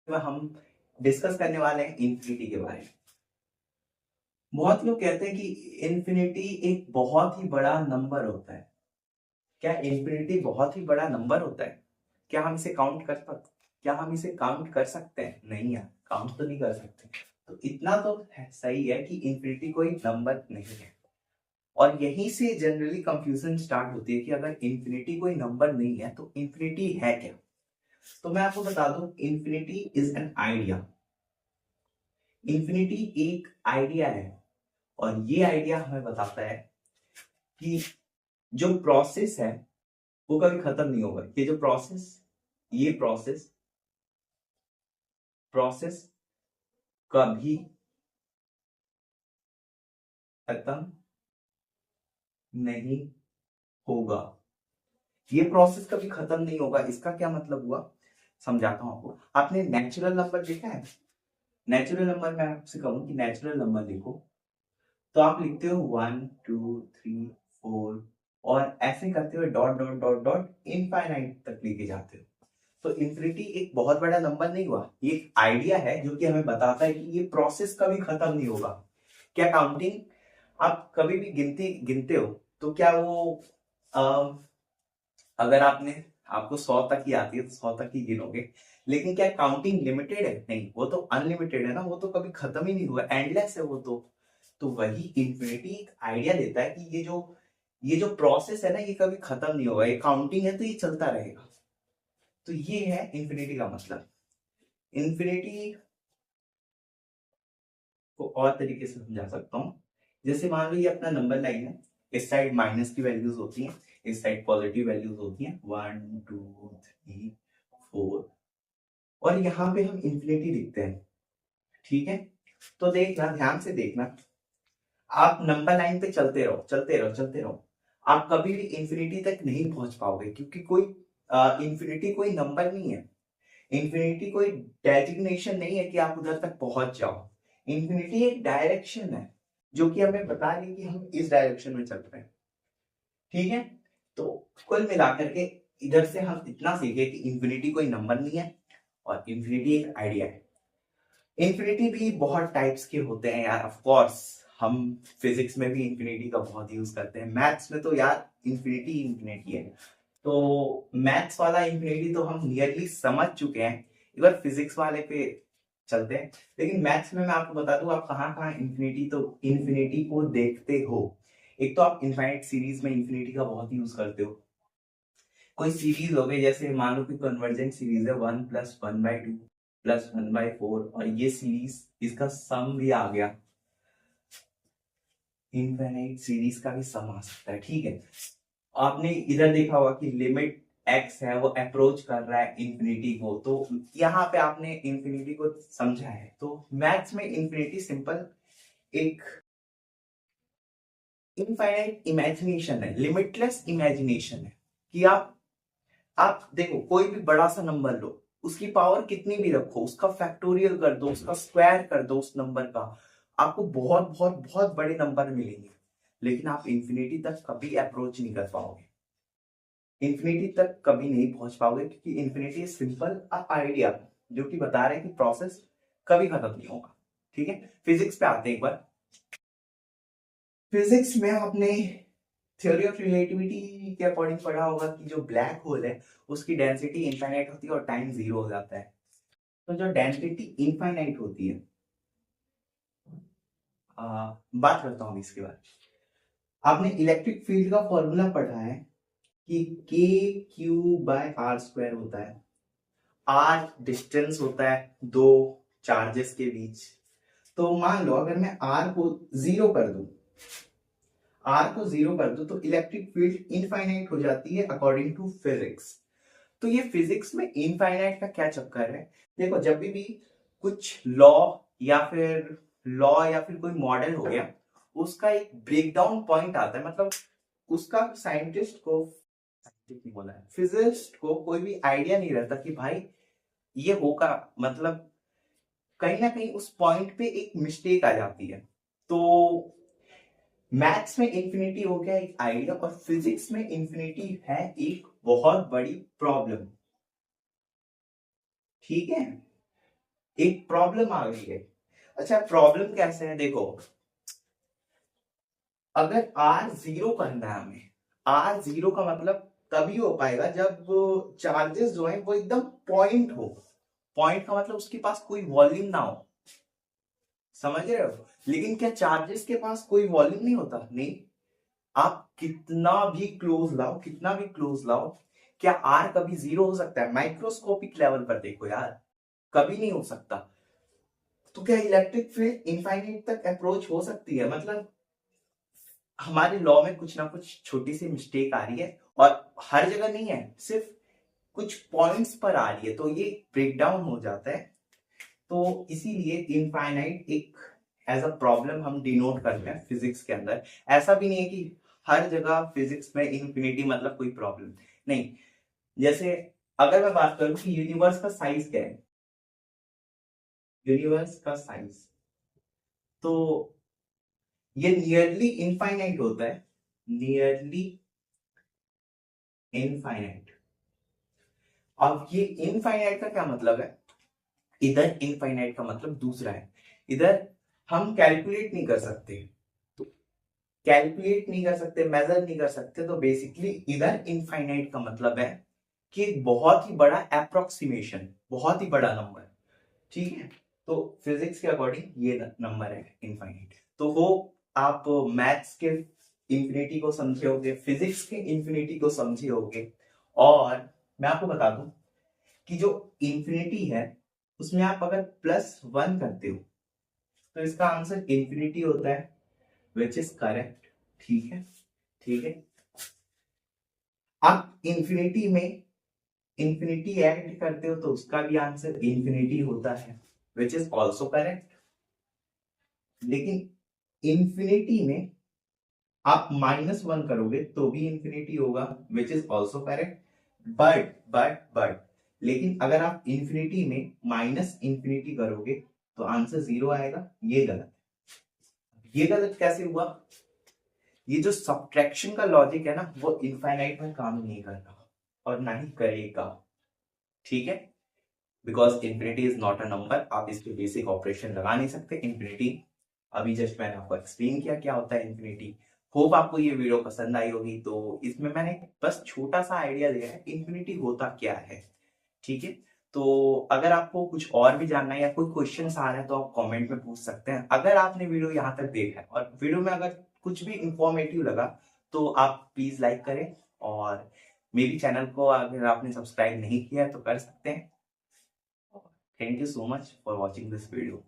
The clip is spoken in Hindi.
हम डिस्कस करने वाले हैं इन्फिनिटी के बारे में। बहुत लोग कहते हैं कि इन्फिनिटी एक बहुत ही बड़ा नंबर होता है। क्या इन्फिनिटी बहुत ही बड़ा नंबर होता है? क्या हम इसे काउंट कर सकते हैं? नहीं यार, काउंट तो नहीं कर सकते। तो इतना तो सही है कि इन्फिनिटी कोई नंबर नहीं है। और यहीं से जनरली कंफ्यूजन स्टार्ट होती है कि अगर इन्फिनिटी कोई नंबर नहीं है तो इन्फिनिटी है क्या। तो मैं आपको बता दूं, infinity is an idea. Infinity एक आइडिया है और ये आइडिया हमें बताता है कि जो प्रोसेस है वो कभी खत्म नहीं होगा। ये प्रोसेस कभी खत्म नहीं होगा। ये प्रोसेस कभी खत्म नहीं होगा, इसका क्या मतलब हुआ, समझाता हूं आपको। आपने नेचुरल नंबर देखा है? नेचुरल नंबर, मैं आपसे कहूं कि नेचुरल नंबर लिखो तो आप लिखते हो 1 2 3 4 और ऐसे करते हुए dot dot dot dot infinite तक लेके जाते हो। तो इन्फिनिटी एक बहुत बड़ा नंबर नहीं हुआ, ये एक आइडिया है जो कि हमें बताता है कि ये प्रोसेस कभी खत्म नहीं होगा। क्या काउंटिंग आप कभी भी गिनती गिनते हो तो क्या वो अगर आपको 100 तक ही आती है तो 100 तक ही गिनोगे, लेकिन क्या काउंटिंग लिमिटेड है? नहीं, वो तो अनलिमिटेड है ना, वो तो कभी खत्म ही नहीं हुआ, एंडलेस है वो तो वही इन्फिनिटी एक आइडिया देता है कि ये जो प्रोसेस है ना, ये कभी खत्म नहीं होगा, ये काउंटिंग है तो ये चलता रहेगा। तो ये है इन्फिनिटी का मतलब। इन्फिनिटी को और तरीके से समझा सकता हूँ। जैसे मान लो ये अपना नंबर लाइन है, इस साइड माइनस की वैल्यूज होती हैं, इस साइड पॉजिटिव वैल्यूज होती हैं, 1 2 3 4 और यहाँ पे हम इन्फिनिटी लिखते हैं। ठीक है, तो देखना, ध्यान से देखना, आप नंबर लाइन पे चलते रहो चलते रहो चलते रहो, आप कभी भी इन्फिनिटी तक नहीं पहुंच पाओगे, क्योंकि कोई इन्फिनिटी कोई नंबर नहीं है। इन्फिनिटी कोई डेजिग्नेशन नहीं है कि आप उधर तक पहुंच जाओ। इन्फिनिटी एक डायरेक्शन है जो कि हमें बता रही है कि हम इस डायरेक्शन में चल रहे हैं। ठीक है, तो कुल मिलाकर के इधर से हम इतना सीखे कि इन्फिनिटी कोई नंबर नहीं है और इन्फिनिटी एक आइडिया है। इन्फिनिटी भी बहुत टाइप्स के होते हैं यार, ऑफ कोर्स हम फिजिक्स में भी इन्फिनिटी का बहुत यूज करते हैं, मैथ्स में तो यार इन्फिनिटी इन्फिनिटी है। तो मैथ्स वाला इन्फिनिटी तो हम नियरली समझ चुके हैं, एक बार फिजिक्स वाले पे चलते हैं। लेकिन मैथ्स में मैं आपको बता दूं, आप कहाँ कहाँ इन्फिनिटी को देखते हो। एक तो आप इनफाइनाइट सीरीज में इन्फिनिटी का बहुत यूज करते हो। कोई सीरीज हो गई, जैसे मान लो कि कन्वर्जेंट सीरीज है 1+1/2 +1/4 और ये सीरीज, इसका सम भी आ गया, इनफाइनाइट सीरीज का भी सम आ सकता है। ठीक है, आपने इधर देखा होगा कि लिमिट एक्स है वो अप्रोच कर रहा है इन्फिनिटी को, तो यहाँ पे आपने इन्फिनिटी को समझा है। तो मैथ्स में इन्फिनिटी सिंपल एक इनफाइनाइट इमेजिनेशन है, लिमिटलेस इमेजिनेशन है कि आप देखो कोई भी बड़ा सा नंबर लो, उसकी पावर कितनी भी रखो, उसका फैक्टोरियल कर दो, उसका स्क्वायर कर दो उस नंबर का, आपको बहुत बहुत बहुत बड़े नंबर मिलेंगे, लेकिन आप इन्फिनिटी तक कभी अप्रोच नहीं कर पाओगे, इन्फिनिटी तक कभी नहीं पहुंच पाओगे, क्योंकि इन्फिनिटी सिंपल आइडिया जो कि बता रहे हैं कि प्रोसेस कभी खत्म नहीं होगा। ठीक है, फिजिक्स पे आते हैं एक बार। फिजिक्स में आपने थ्योरी ऑफ रिलेटिविटी के अकॉर्डिंग पढ़ा होगा कि जो ब्लैक होल है उसकी डेंसिटी इनफाइनाइट होती है और टाइम 0 हो जाता है। तो जो डेंसिटी इनफाइनाइट होती है, बात करता हूँ इसके बाद। आपने इलेक्ट्रिक फील्ड का फॉर्मूला पढ़ा है कि k/r² होता है। r डिस्टेंस होता है दो चार्जेस के बीच। तो मान लो अगर मैं r को जीरो कर दूं, तो इलेक्ट्रिक फील्ड इनफाइनाइट हो जाती है अकॉर्डिंग टू फिजिक्स। तो ये फिजिक्स में इनफाइनाइट का क्या चक्कर है? देखो, जब भी कुछ लॉ या फिर कोई मॉडल हो गया, उसका एक ब्रेकडाउन पॉइंट आता है, मतलब उसका फिजिस्ट को कोई भी आइडिया नहीं रहता कि भाई ये होगा, मतलब कहीं ना कहीं उस पॉइंट पे एक मिस्टेक आ जाती है। तो मैथ्स में इंफिनिटी हो गया एक आइडिया और फिजिक्स में इंफिनिटी है एक बहुत बड़ी प्रॉब्लम। ठीक है, एक प्रॉब्लम आ गई है। अच्छा प्रॉब्लम कैसे है देखो, अगर आर जीरो करना है हमें, आर जीरो का मतलब तभी हो पाएगा जब चार्जेस जो है वो एकदम पॉइंट हो। पॉइंट का मतलब उसके पास कोई वॉल्यूम ना हो, समझ रहे हो। लेकिन क्या चार्जेस के पास कोई वॉल्यूम नहीं होता? नहीं। आप कितना भी क्लोज लाओ, कितना भी क्लोज लाओ, क्या आर कभी जीरो हो सकता है? माइक्रोस्कोपिक लेवल पर देखो यार, कभी नहीं हो सकता। तो क्या इलेक्ट्रिक फील्ड इनफाइनाइट तक अप्रोच हो सकती है? मतलब हमारे लॉ में कुछ ना कुछ छोटी सी मिस्टेक आ रही है, और हर जगह नहीं है, सिर्फ कुछ पॉइंट्स पर आ रही है, तो ये ब्रेक डाउन हो जाता है। तो इसीलिए इनफाइनाइट एक एज अ प्रॉब्लम हम डिनोट करते हैं फिजिक्स के अंदर। ऐसा भी नहीं है कि हर जगह फिजिक्स में इन्फिनिटी मतलब कोई प्रॉब्लम नहीं। जैसे अगर मैं बात करूं कि यूनिवर्स का साइज क्या है, यूनिवर्स का साइज, तो ये नियरली इनफाइनाइट होता है, नियरली इनफाइनाइट। अब ये इनफाइनाइट का क्या मतलब है? इधर इनफाइनाइट का मतलब दूसरा है, इधर हम कैलकुलेट नहीं कर सकते, तो कैलकुलेट नहीं कर सकते, मेजर नहीं कर सकते, तो बेसिकली इधर इनफाइनाइट का मतलब है कि एक बहुत ही बड़ा अप्रोक्सीमेशन, बहुत ही बड़ा नंबर, ठीक है। तो फिजिक्स के अकॉर्डिंग ये नंबर है इनफाइनाइट। तो वो आप मैथ्स के इंफिनिटी को समझे होगे, फिजिक्स के इंफिनिटी को समझे होगे। और मैं आपको बता दूं कि जो इंफिनिटी है उसमें आप अगर +1 करते हो तो इसका आंसर इंफिनिटी होता है, विच इज करेक्ट, ठीक है। ठीक है, आप इंफिनिटी में इंफिनिटी ऐड करते हो तो उसका भी आंसर इंफिनिटी होता है, विच इज ऑल्सो करेक्ट। लेकिन इंफिनिटी में आप -1 करोगे तो भी इंफिनिटी होगा, which is also correct. But लेकिन अगर आप इंफिनिटी में माइनस इंफिनिटी करोगे तो आंसर 0 आएगा, ये गलत। ये गलत कैसे हुआ? ये जो सब्ट्रैक्शन का लॉजिक है ना, वो इनफाइनाइट में काम नहीं करता और ना ही करेगा, ठीक है। Because infinity is not a number, आप इस पे बेसिक ऑपरेशन लगा नहीं सकते। इंफिनिटी अभी जस्ट मैंने आपको एक्सप्लेन किया क्या होता है इंफिनिटी। होप आपको ये वीडियो पसंद आई होगी। तो इसमें मैंने बस छोटा सा आइडिया दिया है इंफिनिटी होता क्या है, ठीक है। तो अगर आपको कुछ और भी जानना है या कोई क्वेश्चन आ रहा है तो आप कमेंट में पूछ सकते हैं। अगर आपने वीडियो यहाँ तक देखा है और वीडियो में अगर कुछ भी इंफॉर्मेटिव लगा तो आप प्लीज लाइक करें, और मेरी चैनल को अगर आपने सब्सक्राइब नहीं किया है तो कर सकते हैं। Thank you so much for watching this video.